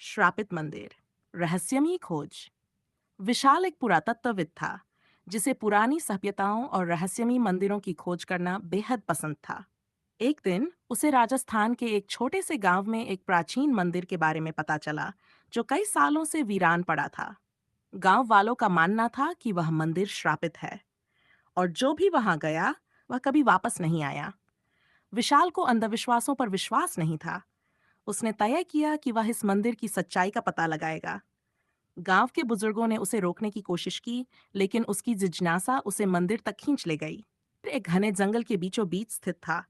श्रापित मंदिर, रहस्यमयी खोज। विशाल एक पुरातत्वविद था जिसे पुरानी सभ्यताओं और रहस्यमयी मंदिरों की खोज करना बेहद पसंद था। एक दिन उसे राजस्थान के एक छोटे से गांव में एक प्राचीन मंदिर के बारे में पता चला जो कई सालों से वीरान पड़ा था। गांव वालों का मानना था कि वह मंदिर श्रापित है और जो भी वहां गया वह कभी वापस नहीं आया। विशाल को अंधविश्वासों पर विश्वास नहीं था। उसने तय किया कि वह इस मंदिर की सच्चाई का पता लगाएगा। गांव के बुजुर्गों ने उसे रोकने की कोशिश की, लेकिन उसकी जिज्ञासा उसे मंदिर तक खींच ले गई। एक घने जंगल के बीचों बीच स्थित था।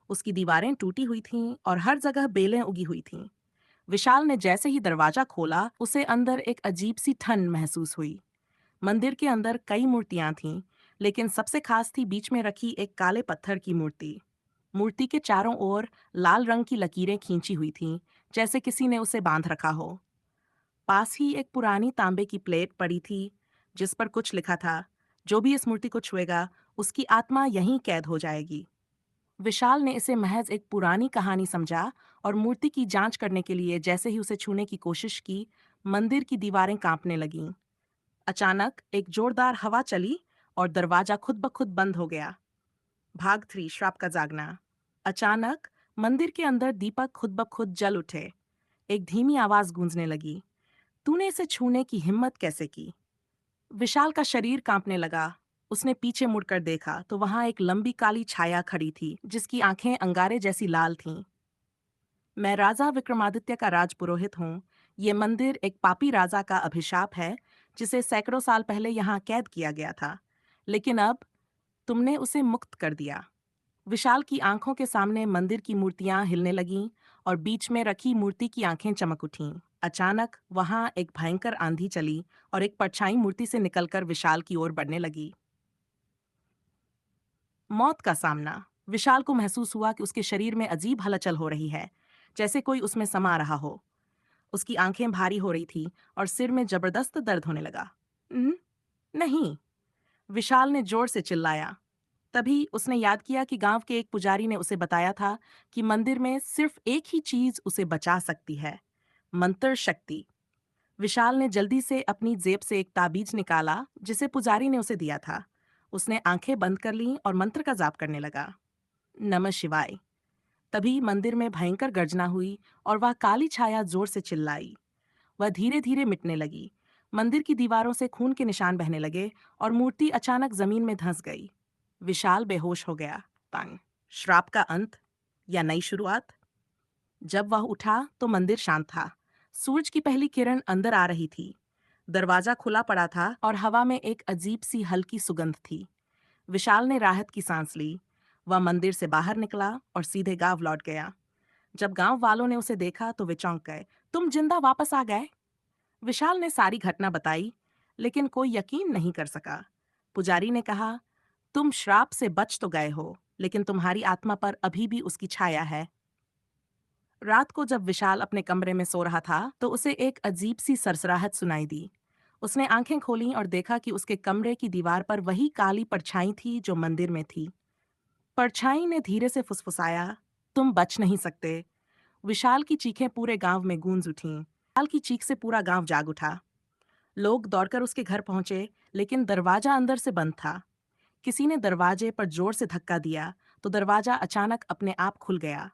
उसकी दीवारें टूटी हुई थीं और हर जगह बेलें उगी हुई थीं। विशाल ने जैसे ही दरवाजा खोला, उसे अंदर एक अजीब सी ठंड महसूस हुई। मंदिर के अंदर कई मूर्तियां थीं, लेकिन सबसे खास थी बीच में रखी एक काले पत्थर की मूर्ति। मूर्ति के चारों ओर लाल रंग की लकीरें खींची हुई थीं, जैसे किसी ने उसे बांध रखा हो। पास ही एक पुरानी तांबे की प्लेट पड़ी थी, जिस पर कुछ लिखा था, जो भी इस मूर्ति को छुएगा उसकी आत्मा यहीं कैद हो जाएगी। विशाल ने इसे महज एक पुरानी कहानी समझा और मूर्ति की जांच करने के लिए जैसे ही उसे छूने की कोशिश की, मंदिर की दीवारें कांपने लगीं। अचानक एक जोरदार हवा चली और दरवाजा खुद ब खुद बंद हो गया। भाग 3, श्राप का जागना। अचानक मंदिर के अंदर दीपक खुद ब खुद जल उठे। एक धीमी आवाज गूंजने लगी, तूने इसे छूने की हिम्मत कैसे की? विशाल का शरीर कांपने लगा। उसने पीछे मुड़कर देखा तो वहां एक लंबी काली छाया खड़ी थी, जिसकी आंखें अंगारे जैसी लाल थीं। मैं राजा विक्रमादित्य का राजपुरोहित हूँ। ये मंदिर एक पापी राजा का अभिशाप है, जिसे सैकड़ों साल पहले यहाँ कैद किया गया था। लेकिन अब तुमने उसे मुक्त कर दिया। विशाल की आंखों के सामने मंदिर की मूर्तियां हिलने लगीं और बीच में रखी मूर्ति की आंखें चमक उठीं। अचानक वहां एक भयंकर आंधी चली और एक परछाई मूर्ति से निकलकर विशाल की ओर बढ़ने लगी। मौत का सामना। विशाल को महसूस हुआ कि उसके शरीर में अजीब हलचल हो रही है, जैसे कोई उसमें समा रहा हो। उसकी आंखें भारी हो रही थी और सिर में जबरदस्त दर्द होने लगा। "न, नहीं!" विशाल ने जोर से चिल्लाया। तभी उसने याद किया कि गांव के एक पुजारी ने उसे बताया था कि मंदिर में सिर्फ एक ही चीज उसे बचा सकती है, मंत्र शक्ति। विशाल ने जल्दी से अपनी जेब से एक ताबीज निकाला जिसे पुजारी ने उसे दिया था। उसने आंखें बंद कर लीं और मंत्र का जाप करने लगा, नमः शिवाय। तभी मंदिर में भयंकर गर्जना हुई और वह काली छाया जोर से चिल्लाई। वह धीरे धीरे मिटने लगी। मंदिर की दीवारों से खून के निशान बहने लगे और मूर्ति अचानक जमीन में धंस गई। विशाल बेहोश हो गया। तंग। श्राप का अंत या नई शुरुआत? जब वह उठा तो मंदिर शांत था। सूरज की पहली किरण अंदर आ रही थी। दरवाजा खुला पड़ा था और हवा में एक अजीब सी हल्की सुगंध थी। विशाल ने राहत की सांस ली। वह मंदिर से बाहर निकला और सीधे गांव लौट गया। जब गांव वालों ने उसे देखा तो वे चौंक गए। तुम जिंदा वापस आ गए? विशाल ने सारी घटना बताई, लेकिन कोई यकीन नहीं कर सका। पुजारी ने कहा, तुम श्राप से बच तो गए हो, लेकिन तुम्हारी आत्मा पर अभी भी उसकी छाया है। रात को जब विशाल अपने कमरे में सो रहा था, तो उसे एक अजीब सी सरसराहट सुनाई दी। उसने आंखें खोलीं और देखा कि उसके कमरे की दीवार पर वही काली परछाई थी जो मंदिर में थी। परछाई ने धीरे से फुसफुसाया, तुम बच नहीं सकते। विशाल की चीखें पूरे गांव में गूंज उठीं। विशाल की चीख से पूरा गांव जाग उठा। लोग दौड़कर उसके घर पहुंचे, लेकिन दरवाजा अंदर से बंद था। किसी ने दरवाजे पर जोर से धक्का दिया, तो दरवाजा अचानक अपने आप खुल गया।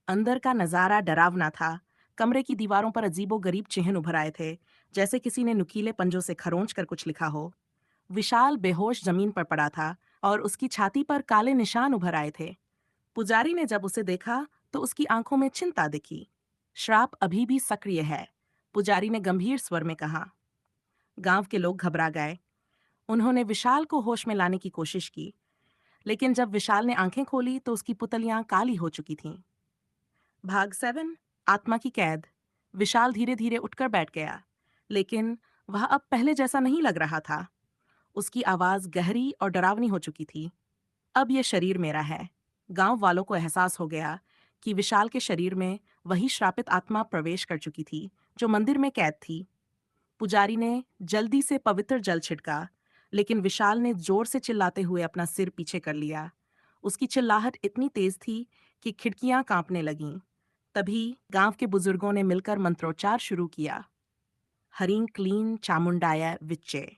अंदर का नजारा डरावना था। कमरे की दीवारों पर अजीबो-गरीब चिन्ह उभर आए थे, जैसे किसी ने नुकीले पंजों से खरोंच कर कुछ लिखा हो। विशाल बेहोश जमीन पर पड़ा था और उसकी छाती पर काले निशान उभर आए थे। पुजारी ने जब उसे देखा, तो उसकी आंखों में चिंता दिखी। श्राप अभी भी सक्रिय है, पुजारी ने गंभीर स्वर में कहा। गांव के लोग घबरा गए। उन्होंने विशाल को होश में लाने की कोशिश की, लेकिन जब विशाल ने आंखें खोली तो उसकी पुतलियां काली हो चुकी थीं। भाग 7, आत्मा की कैद। विशाल धीरे धीरे उठकर बैठ गया, लेकिन वह अब पहले जैसा नहीं लग रहा था। उसकी आवाज गहरी और डरावनी हो चुकी थी। अब यह शरीर मेरा है। गांव वालों को एहसास हो गया कि विशाल के शरीर में वही श्रापित आत्मा प्रवेश कर चुकी थी जो मंदिर में कैद थी। पुजारी ने जल्दी से पवित्र जल छिड़का, लेकिन विशाल ने जोर से चिल्लाते हुए अपना सिर पीछे कर लिया। उसकी चिल्लाहट इतनी तेज थी कि खिड़कियां कांपने लगीं। तभी गांव के बुजुर्गों ने मिलकर मंत्रोच्चार शुरू किया। हरिं क्लीन चामुंडाय विच्चे।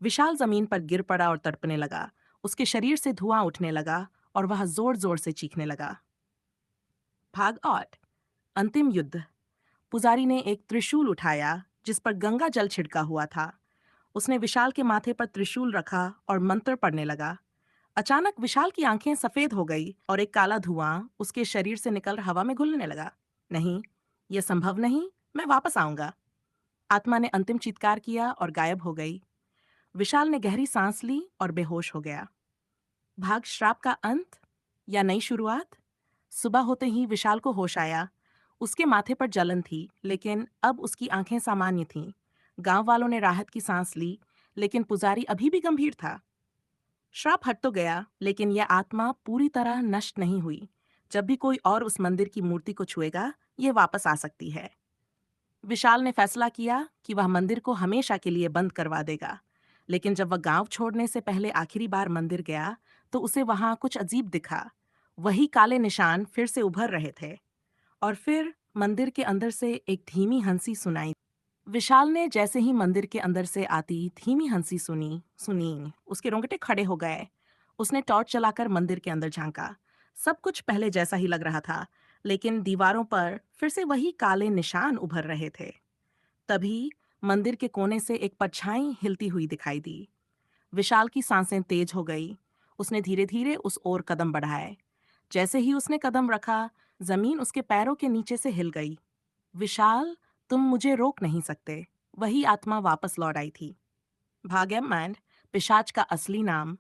विशाल जमीन पर गिर पड़ा और तड़पने लगा। उसके शरीर से धुआं उठने लगा और वह जोर जोर से चीखने लगा। भाग 8। अंतिम युद्ध। पुजारी ने एक त्रिशूल उठाया जिस पर गंगा जल छिड़का हुआ था। उसने विशाल के माथे पर त्रिशूल रखा और मंत्र पढ़ने लगा। अचानक विशाल की आंखें सफेद हो गई और एक काला धुआं उसके शरीर से निकल हवा में घुलने लगा। नहीं, यह संभव नहीं, मैं वापस आऊंगा। आत्मा ने अंतिम चीत्कार किया और गायब हो गई। विशाल ने गहरी सांस ली और बेहोश हो गया। भाग श्राप का अंत या नई शुरुआत। सुबह होते ही विशाल को होश आया। उसके माथे पर जलन थी, लेकिन अब उसकी आंखें सामान्य थीं। गांव वालों ने राहत की सांस ली, लेकिन पुजारी अभी भी गंभीर था। श्राप हट तो गया, लेकिन यह आत्मा पूरी तरह नष्ट नहीं हुई। जब भी कोई और उस मंदिर की मूर्ति को छुएगा, यह वापस आ सकती है। विशाल ने फैसला किया कि वह मंदिर को हमेशा के लिए बंद करवा देगा। लेकिन जब वह गांव छोड़ने से पहले आखिरी बार मंदिर गया, तो उसे वहां कुछ अजीब दिखा। वही काले निशान फिर से उभर रहे थे। और फिर मंदिर के अंदर से एक धीमी हंसी सुनाई। विशाल ने जैसे ही मंदिर के अंदर से आती धीमी हंसी सुनी सुनी उसके रोंगटे खड़े हो गए। उसने टॉर्च चलाकर मंदिर के अंदर झांका। सब कुछ पहले जैसा ही लग रहा था, लेकिन दीवारों पर फिर से वही काले निशान उभर रहे थे। तभी मंदिर के कोने से एक परछाई हिलती हुई दिखाई दी। विशाल की सांसें तेज हो गई। उसने धीरे धीरे उस ओर कदम बढ़ाए। जैसे ही उसने कदम रखा, जमीन उसके पैरों के नीचे से हिल गई। विशाल, तुम मुझे रोक नहीं सकते। वही आत्मा वापस लौट आई थी। भाग्यमैन, पिशाच का असली नाम।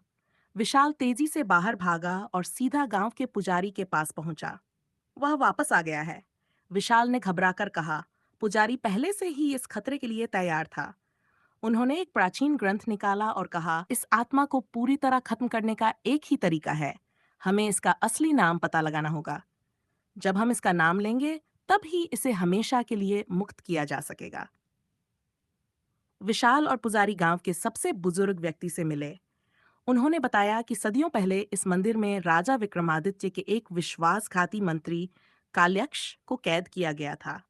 विशाल तेजी से बाहर भागा और सीधा गांव के पुजारी के पास पहुंचा। वह वापस आ गया है, विशाल ने घबराकर कहा। पुजारी पहले से ही इस खतरे के लिए तैयार था। उन्होंने एक प्राचीन ग्रंथ निकाला और कहा, इस आत्मा को पूरी तरह खत्म करने का एक ही तरीका है। हमें इसका असली नाम पता लगाना होगा। जब हम इसका नाम लेंगे, तब ही इसे हमेशा के लिए मुक्त किया जा सकेगा। विशाल और पुजारी गांव के सबसे बुजुर्ग व्यक्ति से मिले। उन्होंने बताया कि सदियों पहले इस मंदिर में राजा विक्रमादित्य के एक विश्वासघाती मंत्री काल्यक्ष को कैद किया गया था।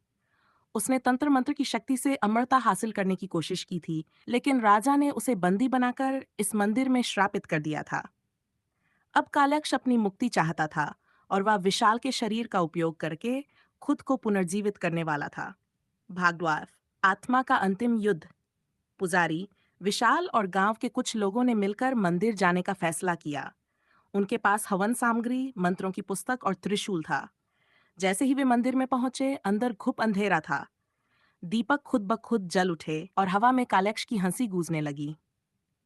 उसने तंत्र मंत्र की शक्ति से अमरता हासिल करने की कोशिश की थी, लेकिन राजा ने उसे बंदी बनाकर इस मंदिर में श्रापित कर दिया था। अब काल्यक्ष अपनी मुक्ति चाहता था और वह विशाल के शरीर का उपयोग करके खुद को पुनर्जीवित करने वाला था। भागद्वार। आत्मा का अंतिम युद्ध। पुजारी, विशाल और गांव के कुछ लोगों ने मिलकर मंदिर जाने का फैसला किया। उनके पास हवन सामग्री, मंत्रों की पुस्तक और त्रिशूल था। जैसे ही वे मंदिर में पहुंचे, अंदर घुप अंधेरा था। दीपक खुद ब खुद जल उठे और हवा में कालक्ष की हंसी गूंजने लगी।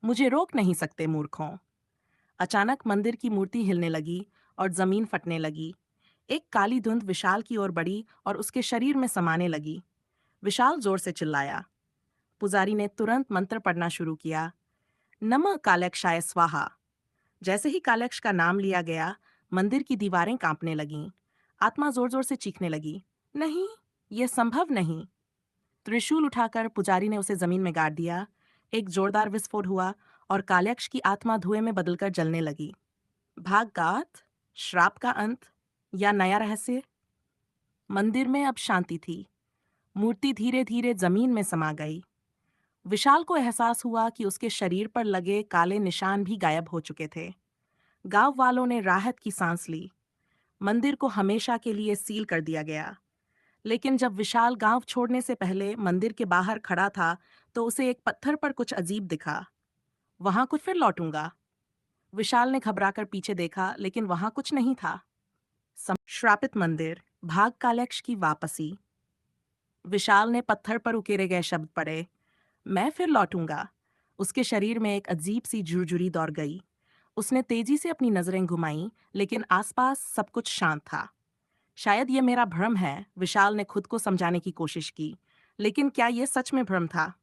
मुझे रोक नहीं सकते मूर्खों। अचानक मंदिर की मूर्ति हिलने लगी और जमीन फटने लगी। एक काली धुंध विशाल की ओर बढ़ी और उसके शरीर में समाने लगी। विशाल जोर से चिल्लाया। पुजारी ने तुरंत मंत्र पढ़ना शुरू किया। नमः कालक्षाय स्वाहा। जैसे ही कालक्ष का नाम लिया गया, मंदिर की दीवारें कांपने लगीं। आत्मा जोर जोर से चीखने लगी। नहीं, यह संभव नहीं। त्रिशूल उठाकर पुजारी ने उसे जमीन में गाड़ दिया। एक जोरदार विस्फोट हुआ और कालयक्ष की आत्मा धुएं में बदलकर जलने लगी। भागगात, श्राप का अंत या नया रहस्य। मंदिर में अब शांति थी। मूर्ति धीरे धीरे जमीन में समा गई। विशाल को एहसास हुआ कि उसके शरीर पर लगे काले निशान भी गायब हो चुके थे। गांव वालों ने राहत की सांस ली। मंदिर को हमेशा के लिए सील कर दिया गया। लेकिन जब विशाल गांव छोड़ने से पहले मंदिर के बाहर खड़ा था, तो उसे एक पत्थर पर कुछ अजीब दिखा। वहां कुछ फिर लौटूंगा। विशाल ने घबराकर पीछे देखा, लेकिन वहां कुछ नहीं था। श्रापित मंदिर। भाग कालयक्ष की वापसी। विशाल ने पत्थर पर उकेरे गए शब्द पढ़े। मैं फिर लौटूंगा। उसके शरीर में एक अजीब सी झुरझुरी दौड़ गई। उसने तेजी से अपनी नजरें घुमाईं, लेकिन आसपास सब कुछ शांत था। शायद ये मेरा भ्रम है, विशाल ने खुद को समझाने की कोशिश की। लेकिन क्या यह सच में भ्रम था?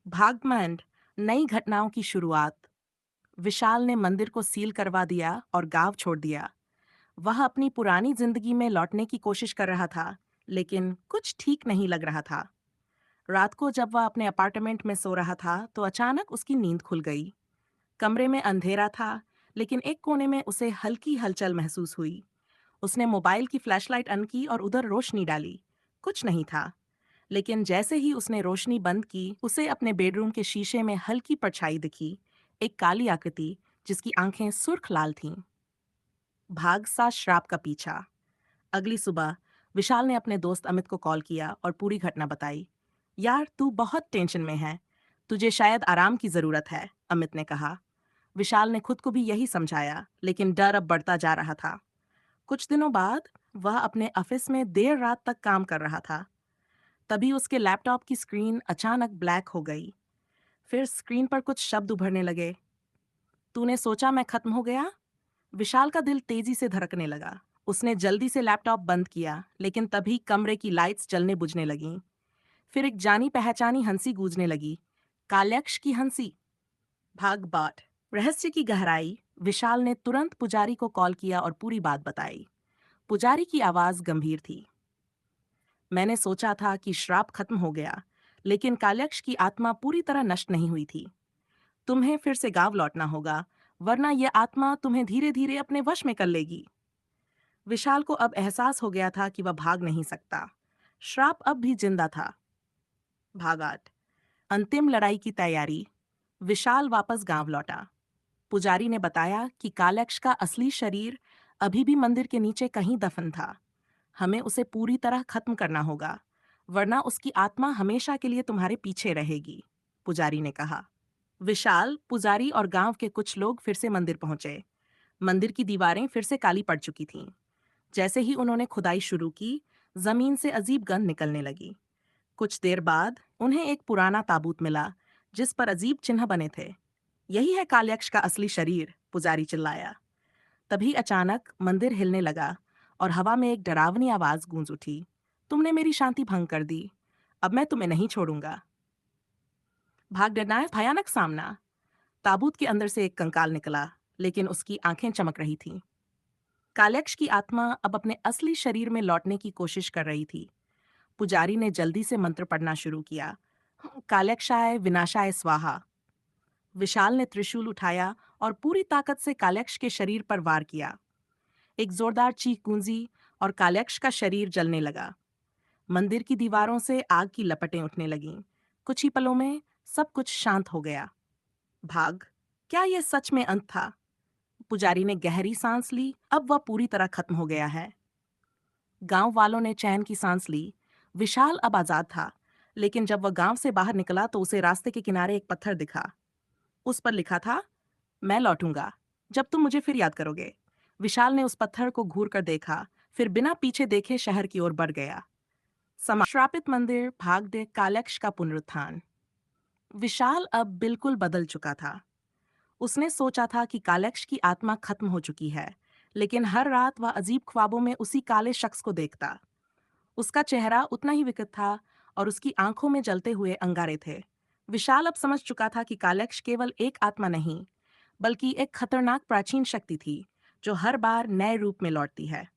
भागमंड। नई घटनाओं की शुरुआत। विशाल ने मंदिर को सील करवा दिया और गांव छोड़ दिया। वह अपनी पुरानी जिंदगी में लौटने की कोशिश कर रहा था, लेकिन कुछ ठीक नहीं लग रहा था। रात को जब वह अपने अपार्टमेंट में सो रहा था, तो अचानक उसकी नींद खुल गई। कमरे में अंधेरा था, लेकिन एक कोने में उसे हल्की हलचल महसूस हुई। उसने मोबाइल की फ्लैशलाइट ऑन की और उधर रोशनी डाली। कुछ नहीं था। लेकिन जैसे ही उसने रोशनी बंद की, उसे अपने बेडरूम के शीशे में हल्की परछाई दिखी, एक काली आकृति जिसकी आंखें सुर्ख लाल थीं। भाग सा श्राप का पीछा। अगली सुबह विशाल ने अपने दोस्त अमित को कॉल किया और पूरी घटना बताई। यार, तू बहुत टेंशन में है। तुझे शायद आराम की जरूरत है, अमित ने कहा। विशाल ने खुद को भी यही समझाया, लेकिन डर अब बढ़ता जा रहा था। कुछ दिनों बाद वह अपने ऑफिस में देर रात तक काम कर रहा था। तभी उसके लैपटॉप की स्क्रीन अचानक ब्लैक हो गई। फिर स्क्रीन पर कुछ शब्द उभरने लगे। तूने सोचा मैं खत्म हो गया? विशाल का दिल तेजी से धड़कने लगा। उसने जल्दी से लैपटॉप बंद किया, लेकिन तभी कमरे की लाइट्स जलने बुझने लगीं। फिर एक जानी पहचानी हंसी गूंजने लगी। काल्यक्ष की हंसी। भाग बाट। रहस्य की गहराई। विशाल ने तुरंत पुजारी को कॉल किया और पूरी बात बताई। पुजारी की आवाज गंभीर थी। मैंने सोचा था कि श्राप खत्म हो गया, लेकिन काल्यक्ष की आत्मा पूरी तरह नष्ट नहीं हुई थी। तुम्हें फिर से गांव लौटना होगा, वरना यह आत्मा तुम्हें धीरे धीरे अपने वश में कर लेगी। विशाल को अब एहसास हो गया था कि वह भाग नहीं सकता। श्राप अब भी जिंदा था। भाग 8। अंतिम लड़ाई की तैयारी। विशाल वापस गांव लौटा। पुजारी ने बताया कि कालयक्ष का असली शरीर अभी भी मंदिर के नीचे कहीं दफन था। हमें उसे पूरी तरह खत्म करना होगा, वरना उसकी आत्मा हमेशा के लिए तुम्हारे पीछे रहेगी, पुजारी ने कहा। विशाल, पुजारी और गांव के कुछ लोग फिर से मंदिर पहुंचे। मंदिर की दीवारें फिर से काली पड़ चुकी थीं। जैसे ही उन्होंने खुदाई शुरू की, जमीन से अजीब गंध निकलने लगी। कुछ देर बाद उन्हें एक पुराना ताबूत मिला, जिस पर अजीब चिन्ह बने थे। यही है काल्यक्ष का असली शरीर, पुजारी चिल्लाया। तभी अचानक मंदिर हिलने लगा और हवा में एक डरावनी आवाज गूंज उठी। तुमने मेरी शांति भंग कर दी। अब मैं तुम्हें नहीं छोड़ूंगा। भाग डरना है भयानक सामना। ताबूत के अंदर से एक कंकाल निकला, लेकिन उसकी आंखें चमक रही थीं। काल्यक्ष की आत्मा अब अपने असली शरीर में लौटने की कोशिश कर रही थी। पुजारी ने जल्दी से मंत्र पढ़ना शुरू किया। काल्यक्षाय विनाशाय स्वाहा। विशाल ने त्रिशूल उठाया और पूरी ताकत से काल्यक्ष के शरीर पर वार किया। एक जोरदार चीख गूंजी और काल्यक्ष का शरीर जलने लगा। मंदिर की दीवारों से आग की लपटें उठने लगीं। कुछ ही पलों में सब कुछ शांत हो गया। भाग, क्या यह सच में अंत था? पुजारी ने गहरी सांस ली। अब वह पूरी तरह खत्म हो गया है। गांव वालों ने चैन की सांस ली। विशाल अब आजाद था, लेकिन जब वह गांव से बाहर निकला तो उसे रास्ते के किनारे एक पत्थर दिखा। उस पर लिखा था, मैं लौटूंगा जब तुम मुझे फिर याद करोगे। विशाल ने उस पत्थर को घूर कर देखा, फिर बिना पीछे देखे शहर की ओर बढ़ गया। श्रापित मंदिर, भाग डे, कालयक्ष का पुनरुत्थान। विशाल अब बिल्कुल बदल चुका था। उसने सोचा था कि कालयक्ष की आत्मा खत्म हो चुकी है, लेकिन हर रात वह अजीब ख्वाबों में उसी काले शख्स को देखता। उसका चेहरा उतना ही विकृत था और उसकी आंखों में जलते हुए अंगारे थे। विशाल अब समझ चुका था कि कालयक्ष केवल एक आत्मा नहीं, बल्कि एक खतरनाक प्राचीन शक्ति थी, जो हर बार नए रूप में लौटती है।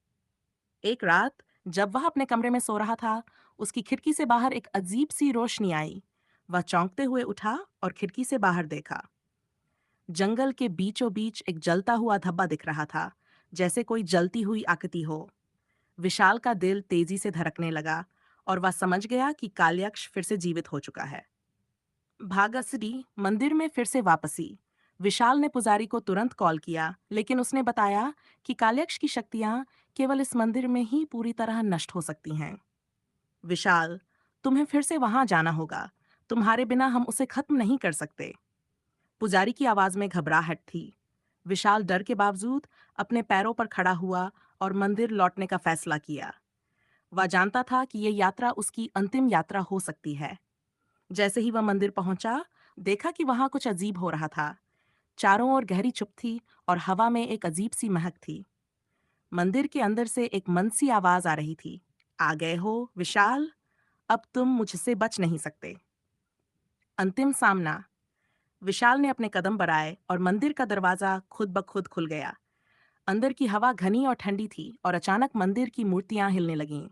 एक रात जब वह अपने कमरे में सो रहा था, उसकी खिड़की से बाहर एक अजीब सी रोशनी आई। वह चौंकते हुए उठा और खिड़की से बाहर देखा। जंगल के बीचों बीच एक जलता हुआ धब्बा दिख रहा था, जैसे कोई जलती हुई आकृति हो। विशाल का दिल तेजी से धड़कने लगा और वह समझ गया कि काल्यक्ष फिर से जीवित हो चुका है। भागसरी मंदिर में फिर से वापसी। विशाल ने पुजारी को तुरंत कॉल किया, लेकिन उसने बताया कि काल्यक्ष की शक्तियां केवल इस मंदिर में ही पूरी तरह नष्ट हो सकती हैं। विशाल, तुम्हें फिर से वहां जाना होगा। तुम्हारे बिना हम उसे खत्म नहीं कर सकते। पुजारी की आवाज में घबराहट थी। विशाल डर के बावजूद अपने पैरों पर खड़ा हुआ और मंदिर लौटने का फैसला किया। वह जानता था कि यह यात्रा उसकी अंतिम यात्रा हो सकती है। जैसे ही वह मंदिर पहुंचा, देखा कि वहां कुछ अजीब हो रहा था। चारों ओर गहरी चुप थी और हवा में एक अजीब सी महक थी। मंदिर के अंदर से एक मंद सी आवाज आ रही थी। आ गए हो विशाल, अब तुम मुझसे बच नहीं सकते। अंतिम सामना। विशाल ने अपने कदम बढ़ाए और मंदिर का दरवाजा खुद ब खुद खुल गया। अंदर की हवा घनी और ठंडी थी और अचानक मंदिर की मूर्तियां हिलने लगीं।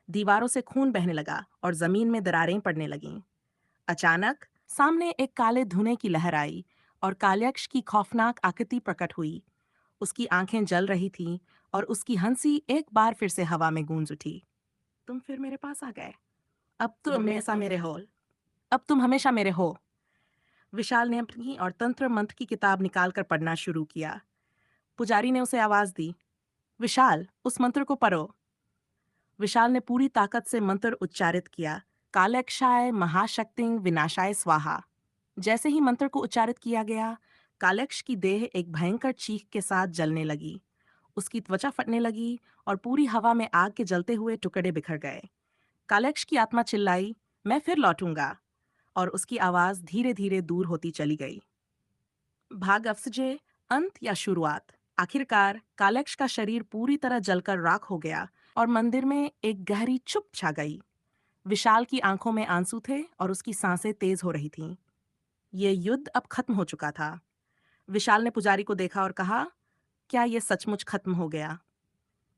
दीवारों से खून बहने लगा और जमीन में दरारें पड़ने लगीं। अचानक सामने एक काले धुएं की लहर आई और काल्यक्ष की खौफनाक आकृति प्रकट हुई। उसकी आंखें जल रही थीं और उसकी हंसी एक बार फिर से हवा में गूंज उठी। तुम फिर मेरे पास आ गए। अब तुम हमेशा मेरे हो। अब तुम हमेशा मेरे हो। विशाल ने अपनी और तंत्र मंत्र की किताब निकालकर पढ़ना शुरू किया। पुजारी ने उसे आवाज दी, विशाल, उस मंत्र को पढ़ो। विशाल ने पूरी ताकत से मंत्र उच्चारित किया, कालक्षाय महाशक्तिं विनाशाय स्वाहा। जैसे ही मंत्र को उच्चारित किया गया, कालक्ष की देह एक भयंकर चीख के साथ जलने लगी। उसकी त्वचा फटने लगी और पूरी हवा में आग के जलते हुए टुकड़े बिखर गए। कालक्ष की आत्मा चिल्लाई, मैं फिर लौटूंगा, और उसकी आवाज धीरे धीरे दूर होती चली गई। भाग अफसजे, अंत या शुरुआत। आखिरकार कालक्ष का शरीर पूरी तरह जलकर राख हो गया और मंदिर में एक गहरी चुप छा गई। विशाल की आंखों में आंसू थे और उसकी सांसें तेज हो रही थीं। ये युद्ध अब खत्म हो चुका था। विशाल ने पुजारी को देखा और कहा, क्या ये सचमुच खत्म हो गया?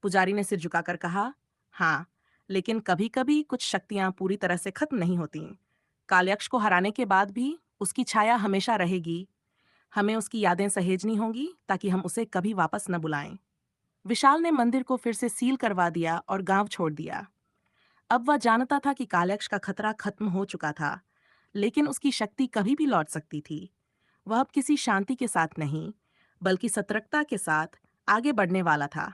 पुजारी ने सिर झुकाकर कहा, हाँ, लेकिन कभी कभी कुछ शक्तियां पूरी तरह से खत्म नहीं होती। कालयक्ष को हराने के बाद भी उसकी छाया हमेशा रहेगी। हमें उसकी यादें सहेजनी होंगी ताकि हम उसे कभी वापस न बुलाएं। विशाल ने मंदिर को फिर से सील करवा दिया और गांव छोड़ दिया। अब वह जानता था कि कालयक्ष का खतरा खत्म हो चुका था, लेकिन उसकी शक्ति कभी भी लौट सकती थी। वह अब किसी शांति के साथ नहीं, बल्कि सतर्कता के साथ आगे बढ़ने वाला था।